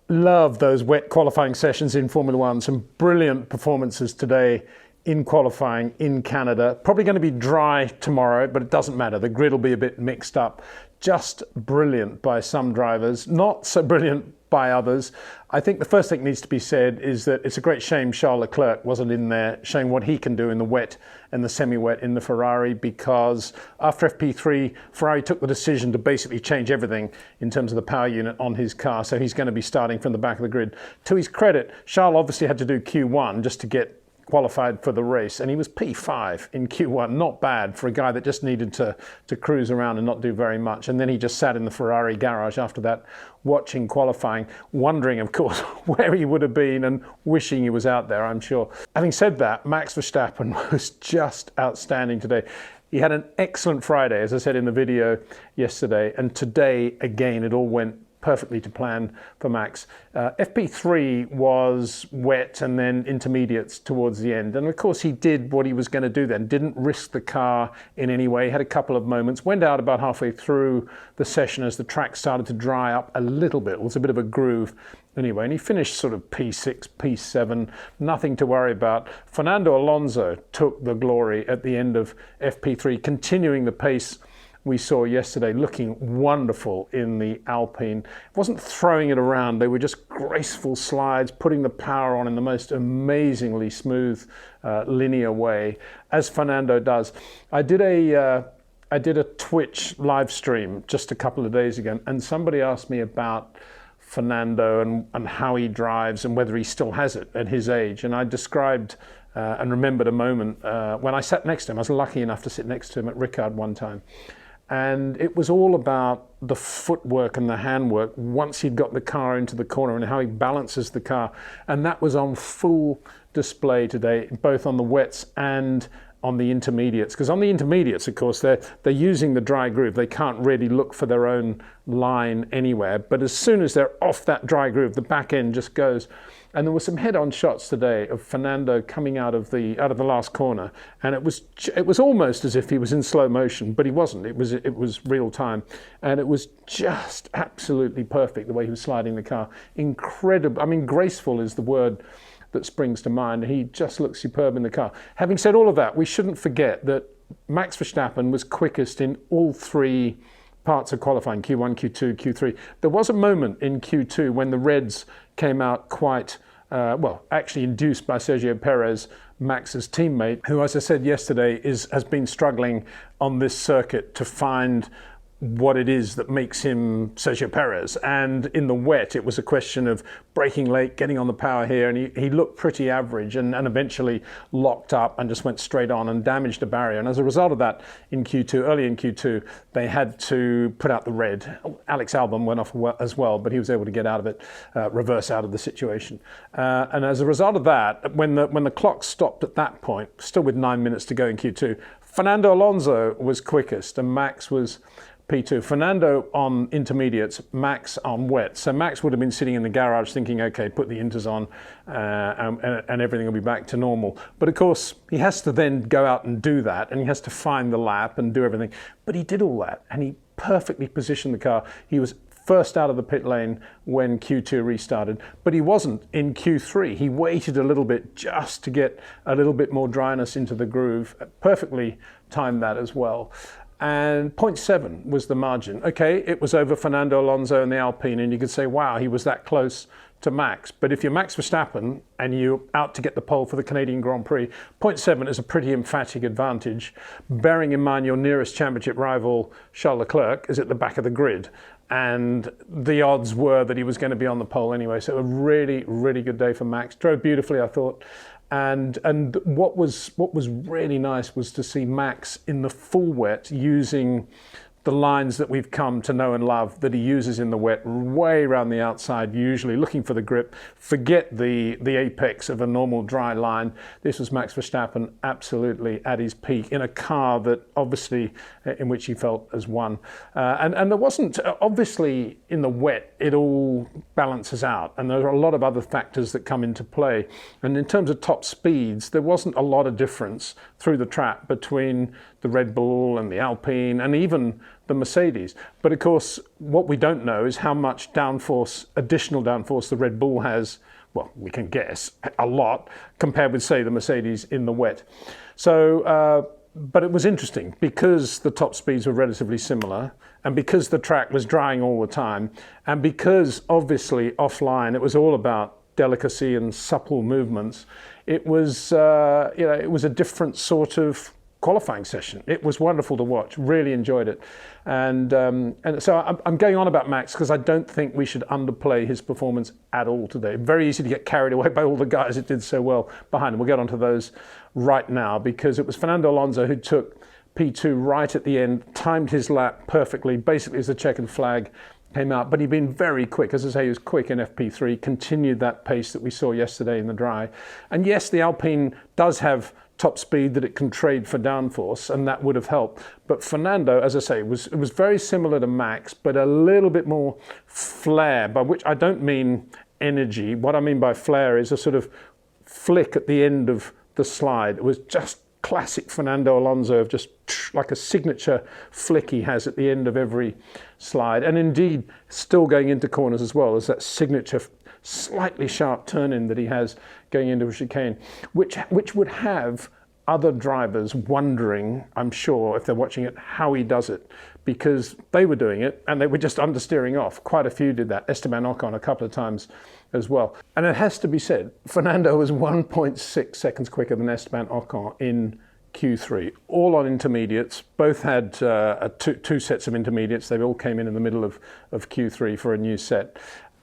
Love those wet qualifying sessions in Formula One. Some brilliant performances today in qualifying in Canada. Probably going to be dry tomorrow, but it doesn't matter. The grid will be a bit mixed up. Just brilliant by some drivers, not so brilliant by others. I think the first thing that needs to be said is that it's a great shame Charles Leclerc wasn't in there showing what he can do in the wet and the semi-wet in the Ferrari, because after FP3, Ferrari took the decision to basically change everything in terms of the power unit on his car. So he's going to be starting from the back of the grid. To his credit, Charles obviously had to do Q1 just to get qualified for the race, and he was P5 in Q1. Not bad for a guy that just needed to cruise around and not do very much. And then he just sat in the Ferrari garage after that, watching qualifying, wondering, of course, where he would have been and wishing he was out there, I'm sure. Having said that, Max Verstappen was just outstanding today. He had an excellent Friday, as I said in the video yesterday, and today, again, it all went perfectly to plan for Max. FP3 was wet and then intermediates towards the end. And of course he did what he was going to do then, didn't risk the car in any way, had a couple of moments, went out about halfway through the session as the track started to dry up a little bit. It was a bit of a groove anyway, and he finished sort of P6, P7, nothing to worry about. Fernando Alonso took the glory at the end of FP3, continuing the pace we saw yesterday, looking wonderful in the Alpine. It wasn't throwing it around, they were just graceful slides, putting the power on in the most amazingly smooth, linear way, as Fernando does. I did a Twitch live stream just a couple of days ago, and somebody asked me about Fernando and how he drives and whether he still has it at his age. And I described and remembered a moment when I sat next to him. I was lucky enough to sit next to him at Ricard one time. And it was all about the footwork and the handwork once he'd got the car into the corner and how he balances the car. And that was on full display today, both on the wets and on the intermediates. Because on the intermediates, of course, they're using the dry groove. They can't really look for their own line anywhere. But as soon as they're off that dry groove, the back end just goes. And there were some head-on shots today of Fernando coming out of the last corner, and it was almost as if he was in slow motion, but he wasn't. It was real time, and it was just absolutely perfect the way he was sliding the car. Incredible. I mean, graceful is the word that springs to mind. He just looked superb in the car. Having said all of that, we shouldn't forget that Max Verstappen was quickest in all three parts of qualifying, Q1, Q2, Q3. There was a moment in Q2 when the reds came out quite, actually induced by Sergio Perez, Max's teammate, who, as I said yesterday, has been struggling on this circuit to find what it is that makes him Sergio Perez. And in the wet, it was a question of braking late, getting on the power here, and he looked pretty average and eventually locked up and just went straight on and damaged the barrier. And as a result of that, early in Q2, they had to put out the red. Alex Albon went off as well, but he was able to get out of it, reverse out of the situation. And as a result of that, when the clock stopped at that point, still with 9 minutes to go in Q2, Fernando Alonso was quickest and Max was P2. Fernando on intermediates, Max on wet. So Max would have been sitting in the garage thinking, okay, put the inters on and everything will be back to normal. But of course, he has to then go out and do that, and he has to find the lap and do everything. But he did all that, and he perfectly positioned the car. He was first out of the pit lane when Q2 restarted, but he wasn't in Q3. He waited a little bit just to get a little bit more dryness into the groove. Perfectly timed that as well. And 0.7 was the margin. Okay, it was over Fernando Alonso and the Alpine, and you could say, wow, he was that close to Max. But if you're Max Verstappen and you're out to get the pole for the Canadian Grand Prix, 0.7 is a pretty emphatic advantage, bearing in mind your nearest championship rival, Charles Leclerc, is at the back of the grid. And the odds were that he was going to be on the pole anyway. So a really, really good day for Max. Drove beautifully, I thought. And what was really nice was to see Max in the full wet using the lines that we've come to know and love that he uses in the wet, way around the outside, usually looking for the grip. Forget the apex of a normal dry line. This was Max Verstappen absolutely at his peak in a car that obviously in which he felt as one. And there wasn't, obviously in the wet, it all balances out. And there are a lot of other factors that come into play. And in terms of top speeds, there wasn't a lot of difference through the track between the Red Bull and the Alpine and even the Mercedes. But of course, what we don't know is how much downforce, additional downforce the Red Bull has. Well, we can guess a lot compared with, say, the Mercedes in the wet. So, but it was interesting because the top speeds were relatively similar and because the track was drying all the time and because obviously offline it was all about delicacy and supple movements. It was, it was a different sort of qualifying session. It was wonderful to watch. Really enjoyed it, and so I'm going on about Max because I don't think we should underplay his performance at all today. Very easy to get carried away by all the guys that did so well behind him. We'll get onto those right now because it was Fernando Alonso who took P2 right at the end, timed his lap perfectly, basically as the checkered flag came out, but he'd been very quick. As I say, he was quick in FP3, continued that pace that we saw yesterday in the dry. And yes, the Alpine does have top speed that it can trade for downforce, and that would have helped. But Fernando, as I say, it was very similar to Max, but a little bit more flair, by which I don't mean energy. What I mean by flair is a sort of flick at the end of the slide. It was just classic Fernando Alonso of just like a signature flick he has at the end of every slide. And indeed, still going into corners as well, as that signature slightly sharp turn-in that he has going into a chicane, which would have other drivers wondering, I'm sure, if they're watching it, how he does it, because they were doing it and they were just understeering off. Quite a few did that. Esteban Ocon a couple of times as well. And it has to be said, Fernando was 1.6 seconds quicker than Esteban Ocon in Q3, all on intermediates. Both had two sets of intermediates. They all came in the middle of Q3 for a new set.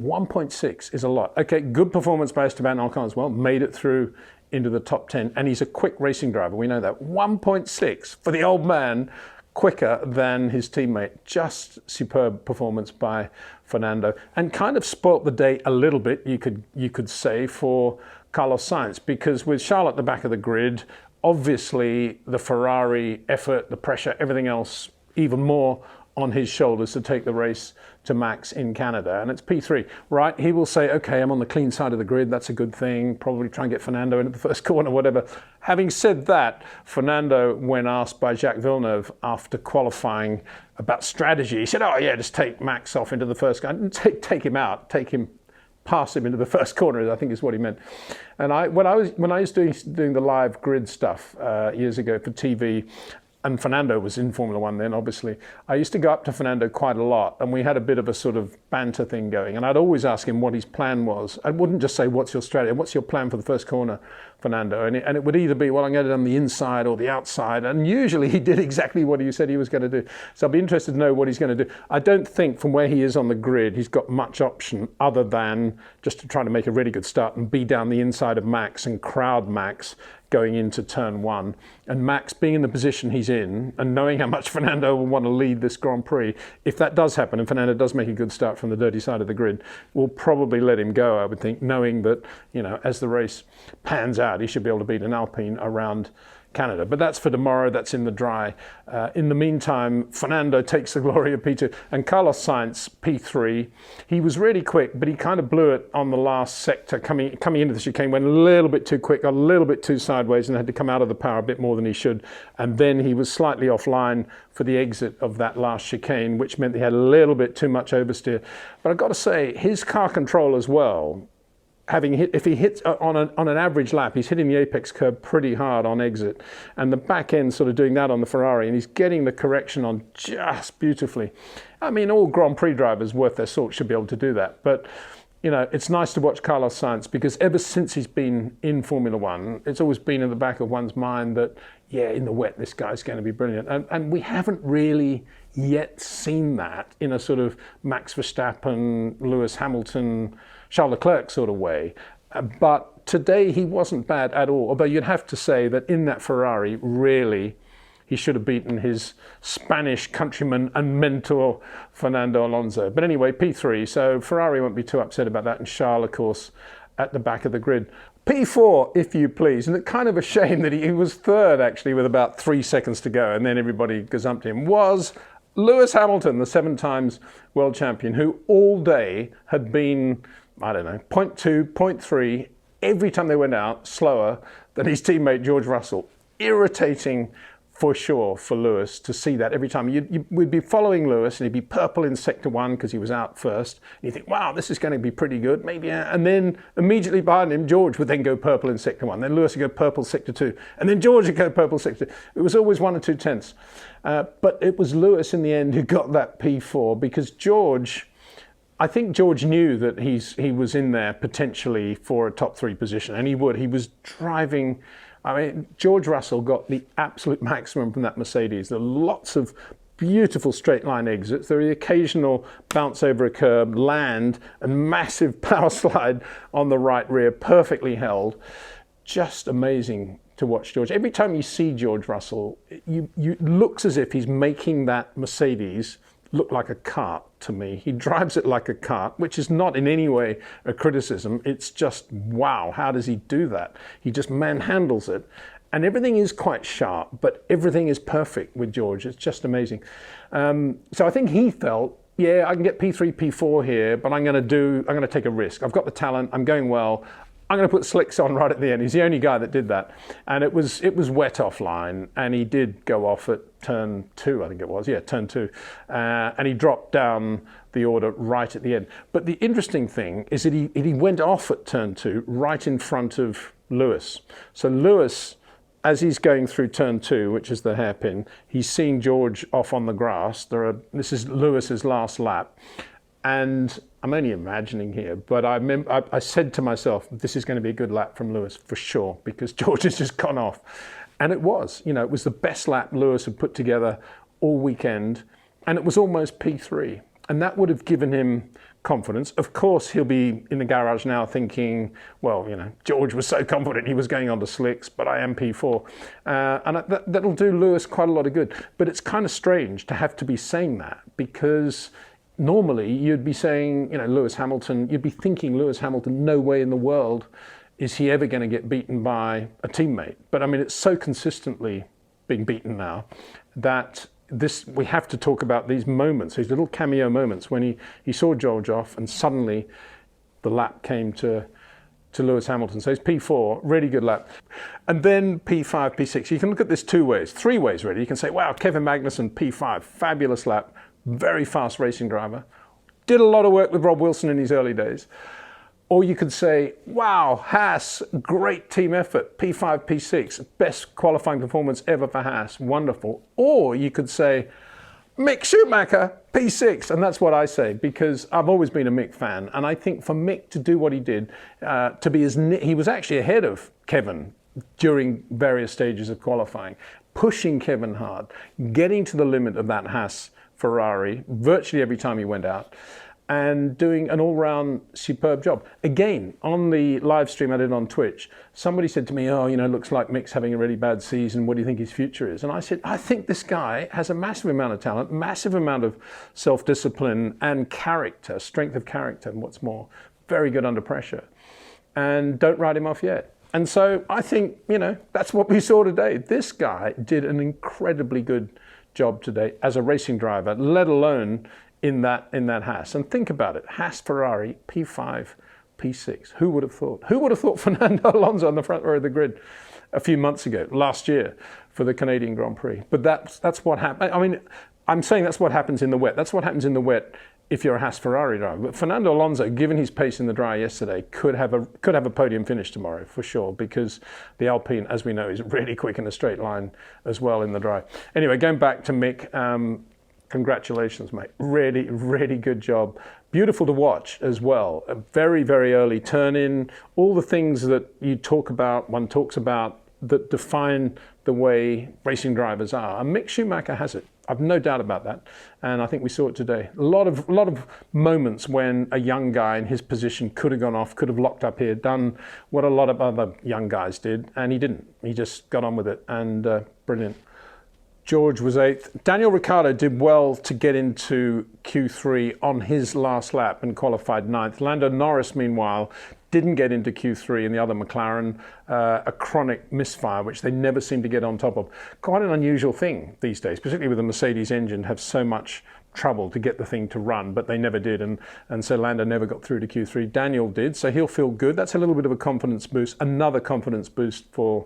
1.6 is a lot. Okay, good performance by Esteban Ocon as well. Made it through into the top 10, and he's a quick racing driver. We know that. 1.6 for the old man, quicker than his teammate. Just superb performance by Fernando, and kind of spoilt the day a little bit, you could say, for Carlos Sainz, because with Charles at the back of the grid, obviously the Ferrari effort, the pressure, everything else, even more on his shoulders to take the race to Max in Canada. And it's P3, right? He will say, okay, I'm on the clean side of the grid. That's a good thing. Probably try and get Fernando into the first corner, whatever. Having said that, Fernando, when asked by Jacques Villeneuve after qualifying about strategy, he said, oh yeah, just take Max off into the first corner. Take him out, pass him into the first corner, I think is what he meant. And when I was doing the live grid stuff years ago for TV, and Fernando was in Formula One then, obviously, I used to go up to Fernando quite a lot, and we had a bit of a sort of banter thing going. And I'd always ask him what his plan was. I wouldn't just say, what's your strategy? What's your plan for the first corner, Fernando? And it would either be, well, I'm going to do it on the inside or the outside. And usually he did exactly what he said he was going to do. So I'll be interested to know what he's going to do. I don't think from where he is on the grid, he's got much option other than just to try to make a really good start and be down the inside of Max and crowd Max going into turn one. And Max being in the position he's in and knowing how much Fernando will want to lead this Grand Prix, if that does happen and Fernando does make a good start from the dirty side of the grid, we'll probably let him go, I would think, knowing that, as the race pans out, he should be able to beat an Alpine around Canada. But that's for tomorrow. That's in the dry. In the meantime, Fernando takes the glory of P2 and Carlos Sainz P3. He was really quick, but he kind of blew it on the last sector coming into the chicane. Went a little bit too quick, got a little bit too sideways, and had to come out of the power a bit more than he should. And then he was slightly offline for the exit of that last chicane, which meant he had a little bit too much oversteer. But I've got to say, his car control as well. If he hits on an average lap, he's hitting the apex curb pretty hard on exit, and the back end sort of doing that on the Ferrari, and he's getting the correction on just beautifully. I mean, all Grand Prix drivers worth their salt should be able to do that. But it's nice to watch Carlos Sainz because ever since he's been in Formula One, it's always been in the back of one's mind that, yeah, in the wet, this guy's going to be brilliant. And we haven't really yet seen that in a sort of Max Verstappen, Lewis Hamilton, Charles Leclerc sort of way. But today he wasn't bad at all. Although you'd have to say that in that Ferrari, really, he should have beaten his Spanish countryman and mentor, Fernando Alonso. But anyway, P3, so Ferrari won't be too upset about that. And Charles, of course, at the back of the grid. P4, if you please. And it's kind of a shame that he was third, actually, with about 3 seconds to go. And then everybody gazumped him. Was Lewis Hamilton, the 7 times world champion, who all day had been, I don't know, 0.2, 0.3, every time they went out, slower than his teammate George Russell. Irritating for sure for Lewis to see that every time. We'd be following Lewis and he'd be purple in sector 1 because he was out first. And you think, wow, this is going to be pretty good, maybe. And then immediately behind him, George would then go purple in sector 1. Then Lewis would go purple sector 2. And then George would go purple sector 2. It was always 1 or 2 tenths. But it was Lewis in the end who got that P4 because I think George knew that he was in there potentially for a top 3 position, and he would. He was driving. I mean, George Russell got the absolute maximum from that Mercedes. There are lots of beautiful straight line exits. There are the occasional bounce over a curb, land, and massive power slide on the right rear, perfectly held. Just amazing to watch George. Every time you see George Russell, it looks as if he's making that Mercedes look like a kart to me. He drives it like a kart, which is not in any way a criticism. It's just, wow, how does he do that? He just manhandles it. And everything is quite sharp, but everything is perfect with George. It's just amazing. So I think he felt, yeah, I can get P3, P4 here, but I'm going to take a risk. I've got the talent. I'm going well. I'm going to put slicks on right at the end. He's the only guy that did that. And it was wet offline, and he did go off at turn 2, I think it was. Yeah, turn 2. And he dropped down the order right at the end. But the interesting thing is that he went off at turn 2 right in front of Lewis. So Lewis, as he's going through turn 2, which is the hairpin, he's seeing George off on the grass. This is Lewis's last lap. And I'm only imagining here, but I said to myself, this is going to be a good lap from Lewis for sure, because George has just gone off. And it was, it was the best lap Lewis had put together all weekend, and it was almost P3. And that would have given him confidence. Of course, he'll be in the garage now thinking, well, George was so confident he was going on to slicks, but I am P4. And that'll do Lewis quite a lot of good. But it's kind of strange to have to be saying that, because normally you'd be saying, Lewis Hamilton, you'd be thinking Lewis Hamilton, no way in the world is he ever going to get beaten by a teammate. But I mean, it's so consistently being beaten now that we have to talk about these moments, these little cameo moments when he saw George off and suddenly the lap came to Lewis Hamilton. So it's P4, really good lap. And then P5, P6. You can look at this 2 ways, 3 ways really. You can say, wow, Kevin Magnussen, P5, fabulous lap. Very fast racing driver, did a lot of work with Rob Wilson in his early days. Or you could say, wow, Haas, great team effort, P5, P6, best qualifying performance ever for Haas, wonderful. Or you could say, Mick Schumacher, P6, and that's what I say, because I've always been a Mick fan, and I think for Mick to do what he did, he was actually ahead of Kevin during various stages of qualifying, pushing Kevin hard, getting to the limit of that Haas-Ferrari virtually every time he went out, and doing an all-round superb job. Again, on the live stream I did on Twitch, somebody said to me, looks like Mick's having a really bad season. What do you think his future is? And I said, I think this guy has a massive amount of talent, massive amount of self-discipline and character, strength of character, and what's more, very good under pressure. And don't write him off yet. And so I think, that's what we saw today. This guy did an incredibly good job today as a racing driver, let alone in that Haas. And think about it, Haas-Ferrari, P5, P6. Who would have thought? Who would have thought Fernando Alonso on the front row of the grid a few months ago, last year, for the Canadian Grand Prix? But that's what happened. I mean, I'm saying that's what happens in the wet. That's what happens in the wet if you're a Haas-Ferrari driver. But Fernando Alonso, given his pace in the dry yesterday, could have a podium finish tomorrow for sure, because the Alpine, as we know, is really quick in a straight line as well in the dry. Anyway, going back to Mick, congratulations, mate. Really, really good job. Beautiful to watch as well. A very, very early turn-in. All the things that one talks about that define the way racing drivers are. And Mick Schumacher has it. I've no doubt about that. And I think we saw it today. A lot of moments when a young guy in his position could have gone off, could have locked up here, done what a lot of other young guys did, and he didn't. He just got on with it, and brilliant. George was 8th. Daniel Ricciardo did well to get into Q3 on his last lap and qualified 9th. Lando Norris, meanwhile, didn't get into Q3 in the other McLaren, a chronic misfire, which they never seem to get on top of. Quite an unusual thing these days, particularly with the Mercedes engine, have so much trouble to get the thing to run, but they never did, and so Lando never got through to Q3. Daniel did, so he'll feel good. That's a little bit of a confidence boost, another confidence boost for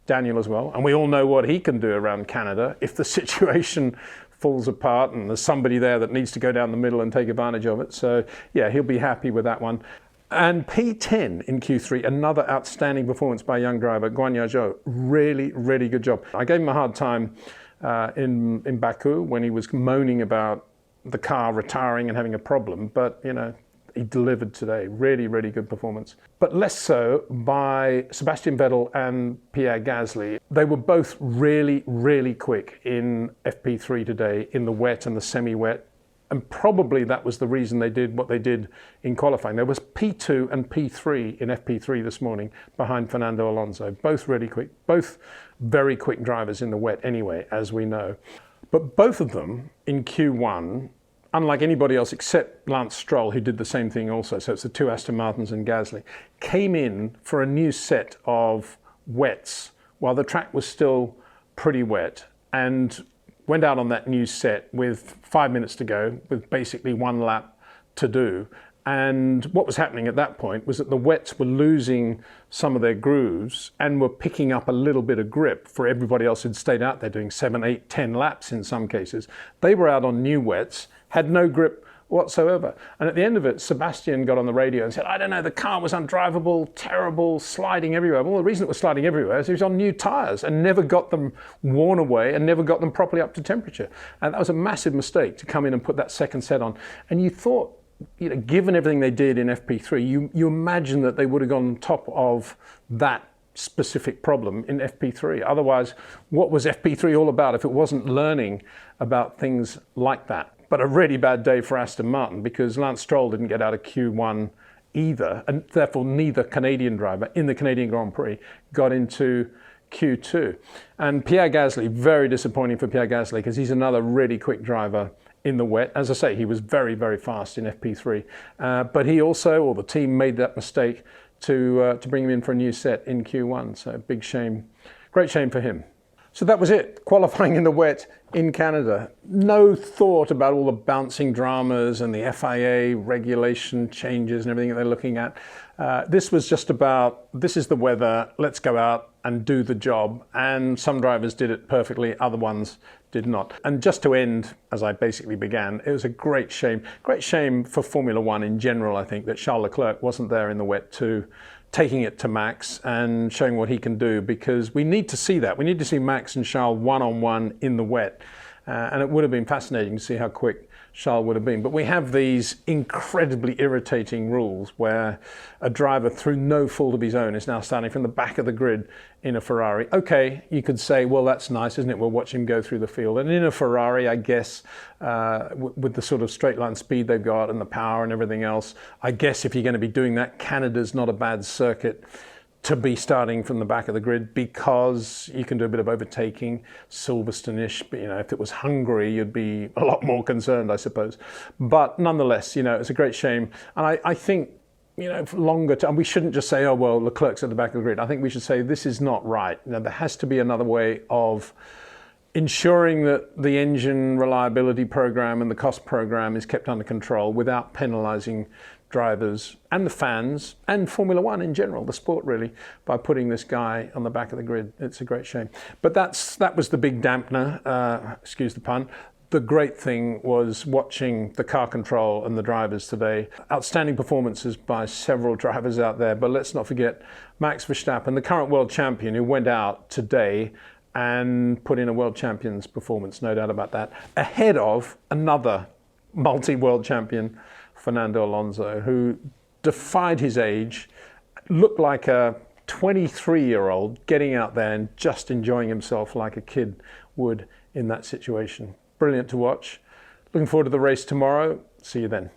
Daniel as well. And we all know what he can do around Canada if the situation falls apart and there's somebody there that needs to go down the middle and take advantage of it. So yeah, he'll be happy with that one. And P10 in Q3, another outstanding performance by a young driver, Guan Yu Zhou. Really, really good job. I gave him a hard time in Baku when he was moaning about the car retiring and having a problem, but you know, he delivered today. Really, really good performance. But less so by Sebastian Vettel and Pierre Gasly. They were both really, really quick in FP3 today, in the wet and the semi-wet. And probably that was the reason they did what they did in qualifying. There was P2 and P3 in FP3 this morning behind Fernando Alonso. Both really quick, both very quick drivers in the wet anyway, as we know. But both of them in Q1, unlike anybody else except Lance Stroll, who did the same thing also, so it's the two Aston Martins and Gasly, came in for a new set of wets while the track was still pretty wet, and went out on that new set with 5 minutes to go, with basically one lap to do. And what was happening at that point was that the wets were losing some of their grooves and were picking up a little bit of grip for everybody else who'd stayed out there doing 7, 8, 10 laps in some cases. They were out on new wets, had no grip whatsoever. And at the end of it, Sebastian got on the radio and said, I don't know, the car was undrivable, terrible, sliding everywhere. Well, the reason it was sliding everywhere is it was on new tyres and never got them worn away and never got them properly up to temperature. And that was a massive mistake to come in and put that second set on. And you thought, you know, given everything they did in FP3, you imagine that they would have gone on top of that specific problem in FP3. Otherwise, what was FP3 all about if it wasn't learning about things like that? But a really bad day for Aston Martin, because Lance Stroll didn't get out of Q1 either, and therefore neither Canadian driver in the Canadian Grand Prix got into Q2. And Pierre Gasly, very disappointing for Pierre Gasly, because he's another really quick driver in the wet. As I say, he was very, very fast in FP3. But he also, or the team, made that mistake to bring him in for a new set in Q1. So big shame, great shame for him. So that was it, qualifying in the wet in Canada. No thought about all the bouncing dramas and the FIA regulation changes and everything that they're looking at. This was just about, this is the weather, let's go out and do the job. And some drivers did it perfectly, other ones did not. And just to end, as I basically began, it was a great shame for Formula One in general, I think, that Charles Leclerc wasn't there in the wet too, taking it to Max and showing what he can do, because we need to see that. We need to see Max and Charles one-on-one in the wet. And it would have been fascinating to see how quick Charles would have been. But we have these incredibly irritating rules where a driver, through no fault of his own, is now starting from the back of the grid in a Ferrari. Okay, you could say, well, that's nice, isn't it? We'll watch him go through the field. And in a Ferrari, I guess, with the sort of straight line speed they've got and the power and everything else, I guess if you're going to be doing that, Canada's not a bad circuit to be starting from the back of the grid, because you can do a bit of overtaking, Silverstone-ish. But, you know, if it was Hungary, you'd be a lot more concerned, I suppose. But nonetheless, you know, it's a great shame. And I think, you know, for longer term, we shouldn't just say, oh, well, Leclerc's at the back of the grid. I think we should say this is not right. You know, there has to be another way of ensuring that the engine reliability program and the cost program is kept under control without penalising drivers and the fans and Formula One in general, the sport really, by putting this guy on the back of the grid. It's a great shame. But that was the big dampener, excuse the pun. The great thing was watching the car control and the drivers today. Outstanding performances by several drivers out there, but let's not forget Max Verstappen, the current world champion, who went out today and put in a world champion's performance, no doubt about that, ahead of another multi-world champion, Fernando Alonso, who defied his age, looked like a 23-year-old getting out there and just enjoying himself like a kid would in that situation. Brilliant to watch. Looking forward to the race tomorrow. See you then.